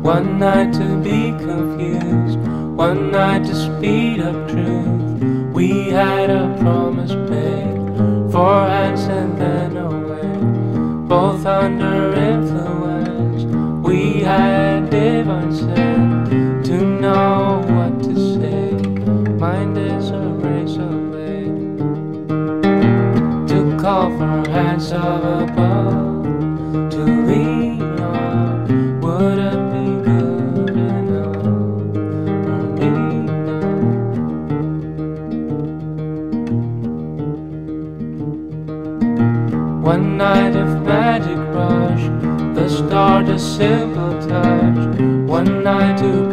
One night to be confused, one night to speed up truth. We had a promise made, 4 hands and then away. Both under influence, we had divine sense to know what to say. Mind is a razor blade to call for hands of above to lean on. Would it be good enough for me now? One night of magic rush, the start a simple touch. One night to